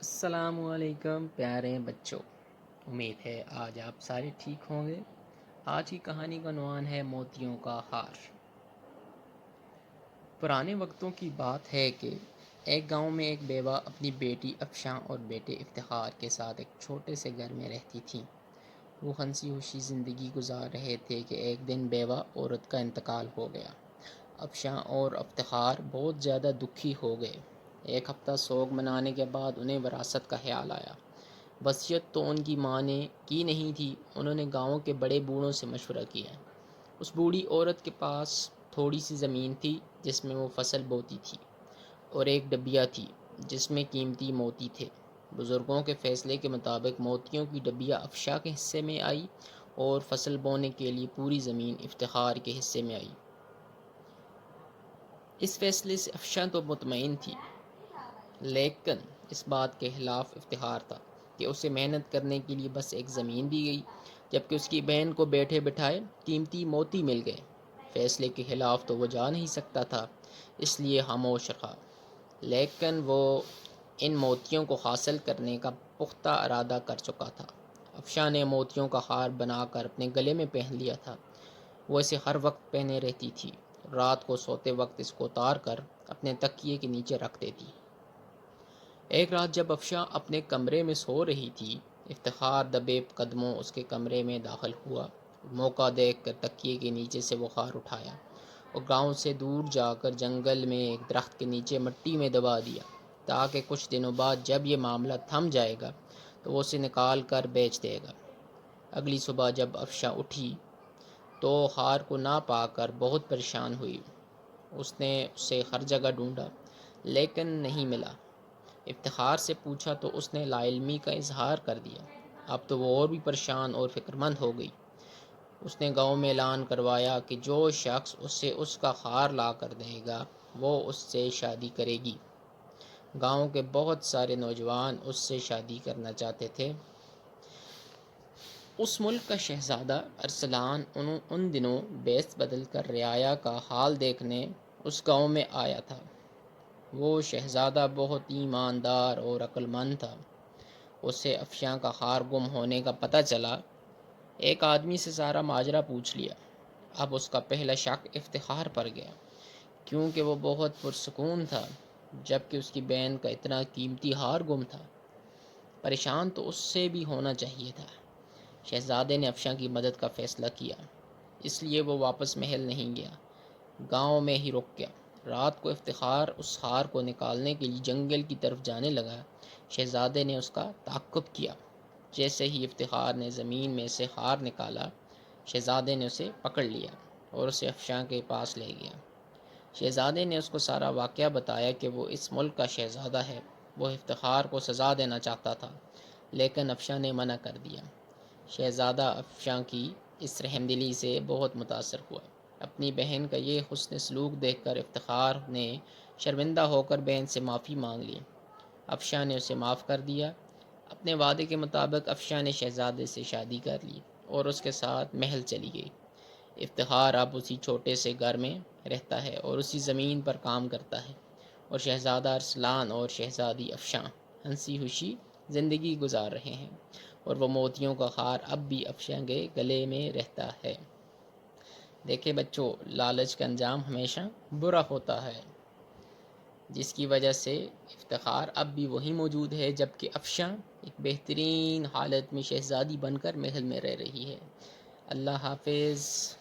السلام علیکم پیارے بچوں، امید ہے آج آپ سارے ٹھیک ہوں گے۔ آج کی کہانی کا عنوان ہے موتیوں کا ہار۔ پرانے وقتوں کی بات ہے کہ ایک گاؤں میں ایک بیوہ اپنی بیٹی افشاں اور بیٹے افتخار کے ساتھ ایک چھوٹے سے گھر میں رہتی تھیں۔ وہ ہنسی خوشی زندگی گزار رہے تھے کہ ایک دن بیوہ عورت کا انتقال ہو گیا۔ افشاں اور افتخار بہت زیادہ دکھی ہو گئے۔ ایک ہفتہ سوگ منانے کے بعد انہیں وراثت کا خیال آیا۔ وصیت تو ان کی ماں نے کی نہیں تھی۔ انہوں نے گاؤں کے بڑے بوڑھوں سے مشورہ کیا۔ اس بوڑھی عورت کے پاس تھوڑی سی زمین تھی جس میں وہ فصل بوتی تھی، اور ایک ڈبیا تھی جس میں قیمتی موتی تھے۔ بزرگوں کے فیصلے کے مطابق موتیوں کی ڈبیا افشاں کے حصے میں آئی اور فصل بونے کے لیے پوری زمین افتخار کے حصے میں آئی۔ اس فیصلے سے افشاں تو مطمئن تھی، لیکن اس بات کے خلاف افتخار تھا کہ اسے محنت کرنے کے لیے بس ایک زمین دی گئی، جبکہ اس کی بہن کو بیٹھے بٹھائے قیمتی موتی مل گئے۔ فیصلے کے خلاف تو وہ جا نہیں سکتا تھا، اس لیے خاموش رہا، لیکن وہ ان موتیوں کو حاصل کرنے کا پختہ ارادہ کر چکا تھا۔ افشاں نے موتیوں کا ہار بنا کر اپنے گلے میں پہن لیا تھا۔ وہ اسے ہر وقت پہنے رہتی تھی۔ رات کو سوتے وقت اس کو اتار کر اپنے تکیے کے نیچے رکھ دیتی۔ ایک رات جب افشاں اپنے کمرے میں سو رہی تھی، افتخار دبے قدموں اس کے کمرے میں داخل ہوا۔ موقع دیکھ کر تکیے کے نیچے سے وہ ہار اٹھایا اور گاؤں سے دور جا کر جنگل میں ایک درخت کے نیچے مٹی میں دبا دیا، تاکہ کچھ دنوں بعد جب یہ معاملہ تھم جائے گا تو وہ اسے نکال کر بیچ دے گا۔ اگلی صبح جب افشاں اٹھی تو ہار کو نہ پا کر بہت پریشان ہوئی۔ اس نے اسے ہر جگہ ڈھونڈا لیکن نہیں ملا۔ افتخار سے پوچھا تو اس نے لا علمی کا اظہار کر دیا۔ اب تو وہ اور بھی پریشان اور فکر مند ہو گئی۔ اس نے گاؤں میں اعلان کروایا کہ جو شخص اسے اس کا ہار لا کر دے گا وہ اس سے شادی کرے گی۔ گاؤں کے بہت سارے نوجوان اس سے شادی کرنا چاہتے تھے۔ اس ملک کا شہزادہ ارسلان ان دنوں بیس بدل کر رعایا کا حال دیکھنے اس گاؤں میں آیا تھا۔ وہ شہزادہ بہت ایماندار اور عقل مند تھا۔ اسے افشاں کا ہار گم ہونے کا پتہ چلا۔ ایک آدمی سے سارا ماجرا پوچھ لیا۔ اب اس کا پہلا شک افتخار پر گیا، کیونکہ وہ بہت پرسکون تھا، جبکہ اس کی بہن کا اتنا قیمتی ہار گم تھا۔ پریشان تو اس سے بھی ہونا چاہیے تھا۔ شہزادے نے افشاں کی مدد کا فیصلہ کیا، اس لیے وہ واپس محل نہیں گیا، گاؤں میں ہی رک گیا۔ رات کو افتخار اس ہار کو نکالنے کے لیے جنگل کی طرف جانے لگا۔ شہزادے نے اس کا تعقب کیا۔ جیسے ہی افتخار نے زمین میں سے ہار نکالا، شہزادے نے اسے پکڑ لیا اور اسے افشاں کے پاس لے گیا۔ شہزادے نے اس کو سارا واقعہ بتایا کہ وہ اس ملک کا شہزادہ ہے۔ وہ افتخار کو سزا دینا چاہتا تھا، لیکن افشاں نے منع کر دیا۔ شہزادہ افشاں کی اس رحم دلی سے بہت متاثر ہوا۔ اپنی بہن کا یہ حسن سلوک دیکھ کر افتخار نے شرمندہ ہو کر بہن سے معافی مانگ لی۔ افشاں نے اسے معاف کر دیا۔ اپنے وعدے کے مطابق افشاں نے شہزادے سے شادی کر لی اور اس کے ساتھ محل چلی گئی۔ افتخار اب اسی چھوٹے سے گھر میں رہتا ہے اور اسی زمین پر کام کرتا ہے، اور شہزادہ ارسلان اور شہزادی افشاں ہنسی خوشی زندگی گزار رہے ہیں، اور وہ موتیوں کا ہار اب بھی افشاں کے گلے میں رہتا ہے۔ دیکھیں بچوں، لالچ کا انجام ہمیشہ برا ہوتا ہے، جس کی وجہ سے افتخار اب بھی وہی موجود ہے، جبکہ افشاں ایک بہترین حالت میں شہزادی بن کر محل میں رہ رہی ہے۔ اللہ حافظ۔